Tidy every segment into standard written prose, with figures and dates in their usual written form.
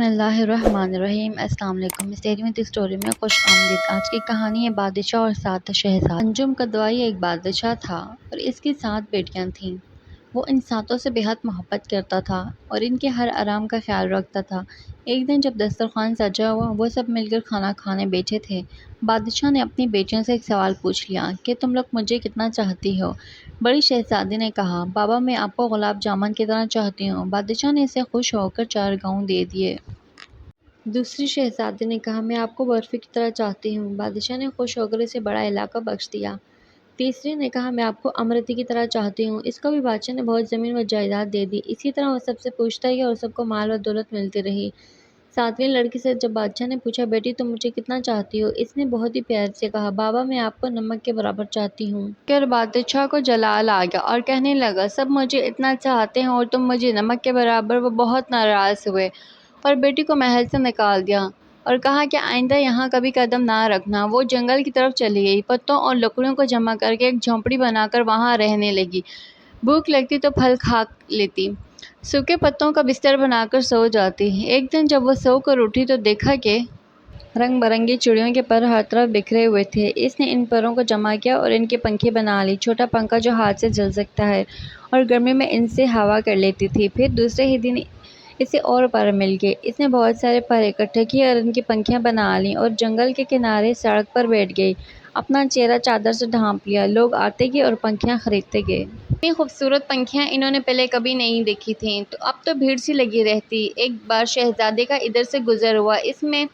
بسم اللہ الرحمن الرحیم۔ السلام علیکم۔ اسٹیڈی وتھ اسٹوری میں خوش آمدید۔ آج کی کہانی ہے بادشاہ اور 7 شہزاد۔ انجم کدوئی ایک بادشاہ تھا اور اس کی 7 بیٹیاں تھیں۔ وہ ان 7 سے بے حد محبت کرتا تھا اور ان کے ہر آرام کا خیال رکھتا تھا۔ ایک دن جب دسترخوان سجا ہوا وہ سب مل کر کھانا کھانے بیٹھے تھے، بادشاہ نے اپنی بیٹیوں سے ایک سوال پوچھ لیا کہ تم لوگ مجھے کتنا چاہتی ہو؟ بڑی شہزادی نے کہا، بابا میں آپ کو گلاب جامن کی طرح چاہتی ہوں۔ بادشاہ نے اسے خوش ہو کر 4 گاؤں دے دیے۔ دوسری شہزادی نے کہا، میں آپ کو برفی کی طرح چاہتی ہوں۔ بادشاہ نے خوش ہو کر اسے بڑا علاقہ بخش دیا۔ تیسری نے کہا، میں آپ کو امرتی کی طرح چاہتی ہوں۔ اس کو بھی بادشاہ نے بہت زمین و جائیداد دے دی۔ اسی طرح وہ سب سے پوچھتا گیا اور سب کو مال و دولت ملتی رہی۔ 7ویں لڑکی سے جب بادشاہ نے پوچھا، بیٹی تم مجھے کتنا چاہتی ہو؟ اس نے بہت ہی پیار سے کہا، بابا میں آپ کو نمک کے برابر چاہتی ہوں۔ پھر بادشاہ کو جلال آ گیا اور کہنے لگا، سب مجھے اتنا چاہتے ہیں اور تم مجھے نمک کے برابر۔ وہ بہت ناراض ہوئے اور بیٹی کو محل سے نکال دیا اور کہا کہ آئندہ یہاں کبھی قدم نہ رکھنا۔ وہ جنگل کی طرف چلی گئی، پتوں اور لکڑیوں کو جمع کر کے ایک جھونپڑی بنا کر وہاں رہنے لگی۔ بھوک لگتی تو پھل کھا لیتی، سوکھے پتوں کا بستر بنا کر سو جاتی۔ ایک دن جب وہ سو کر اٹھی تو دیکھا کہ رنگ برنگی چڑیوں کے پر ہر طرف بکھرے ہوئے تھے۔ اس نے ان پروں کو جمع کیا اور ان کے پنکھے بنا لی، چھوٹا پنکھا جو ہاتھ سے جل سکتا ہے اور گرمی میں ان سے ہوا کر لیتی تھی۔ پھر دوسرے ہی دن اسے اور پر مل گئے۔ اس نے بہت سارے پر اکٹھے کیے اور ان کی پنکھیاں بنا لیں اور جنگل کے کنارے سڑک پر بیٹھ گئی۔ اپنا چہرہ چادر سے ڈھانپ لیا۔ لوگ آتے گئے اور پنکھیاں خریدتے گئے۔ اتنی خوبصورت پنکھیاں انہوں نے پہلے کبھی نہیں دیکھی تھیں، تو اب تو بھیڑ سی لگی رہتی۔ ایک بار شہزادے کا ادھر سے گزر ہوا، اس میں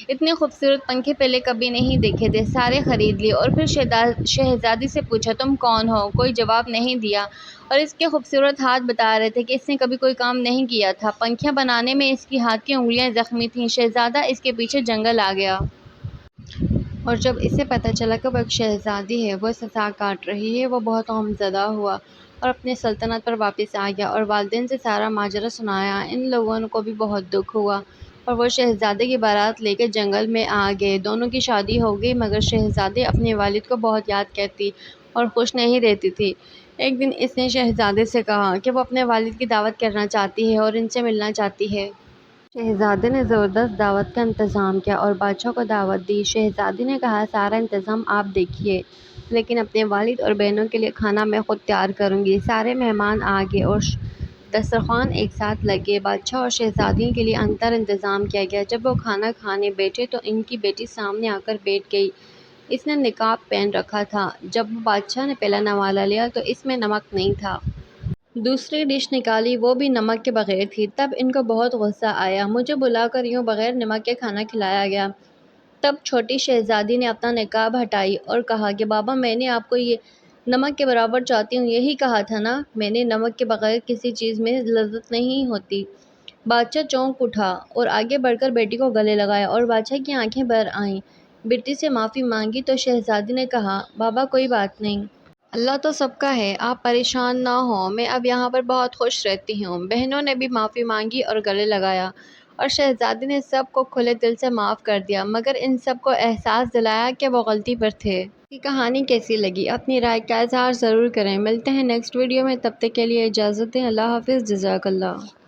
اتنے خوبصورت پنکھے پہلے کبھی نہیں دیکھے تھے، سارے خرید لیے۔ اور پھر شہزادی سے پوچھا، تم کون ہو؟ کوئی جواب نہیں دیا اور اس کے خوبصورت ہاتھ بتا رہے تھے کہ اس نے کبھی کوئی کام نہیں کیا تھا۔ پنکھیاں بنانے میں اس کی ہاتھ کی انگلیاں زخمی تھیں۔ شہزادہ اس کے پیچھے جنگل آ گیا اور جب اسے پتہ چلا کہ وہ ایک شہزادی ہے، وہ سزا کاٹ رہی ہے، وہ بہت غمزدہ ہوا اور اپنی سلطنت پر واپس آ گیا اور والدین سے سارا ماجرا سنایا۔ ان لوگوں کو بھی بہت دکھ ہوا اور وہ شہزادے کی بارات لے کر جنگل میں آ گئے۔ دونوں کی شادی ہو گئی، مگر شہزادی اپنے والد کو بہت یاد کرتی اور خوش نہیں رہتی تھی۔ ایک دن اس نے شہزادے سے کہا کہ وہ اپنے والد کی دعوت کرنا چاہتی ہے اور ان سے ملنا چاہتی ہے۔ شہزادے نے زبردست دعوت کا انتظام کیا اور بادشاہ کو دعوت دی۔ شہزادی نے کہا، سارا انتظام آپ دیکھیے، لیکن اپنے والد اور بہنوں کے لیے کھانا میں خود تیار کروں گی۔ سارے مہمان آ گئے اور دسترخوان ایک ساتھ لگے۔ بادشاہ اور شہزادیوں کے لیے انتر انتظام کیا گیا۔ جب وہ کھانا کھانے بیٹھے تو ان کی بیٹی سامنے آ کر بیٹھ گئی۔ اس نے نقاب پہن رکھا تھا۔ جب بادشاہ نے پہلا نوالا لیا تو اس میں نمک نہیں تھا۔ دوسری ڈش نکالی، وہ بھی نمک کے بغیر تھی۔ تب ان کو بہت غصہ آیا، مجھے بلا کر یوں بغیر نمک کے کھانا کھلایا گیا۔ تب چھوٹی شہزادی نے اپنا نقاب ہٹائی اور کہا کہ بابا میں نے آپ کو یہ نمک کے برابر چاہتی ہوں، یہی کہا تھا نا؟ میں نے نمک کے بغیر کسی چیز میں لذت نہیں ہوتی۔ بادشاہ چونک اٹھا اور آگے بڑھ کر بیٹی کو گلے لگایا اور بادشاہ کی آنکھیں بھر آئیں۔ بیٹی سے معافی مانگی تو شہزادی نے کہا، بابا کوئی بات نہیں، اللہ تو سب کا ہے، آپ پریشان نہ ہوں، میں اب یہاں پر بہت خوش رہتی ہوں۔ بہنوں نے بھی معافی مانگی اور گلے لگایا اور شہزادی نے سب کو کھلے دل سے معاف کر دیا، مگر ان سب کو احساس دلایا کہ وہ غلطی پر تھے۔ یہ کہانی کیسی لگی؟ اپنی رائے کا اظہار ضرور کریں۔ ملتے ہیں نیکسٹ ویڈیو میں، تب تک کے لیے اجازت دیں۔ اللہ حافظ۔ جزاک اللہ۔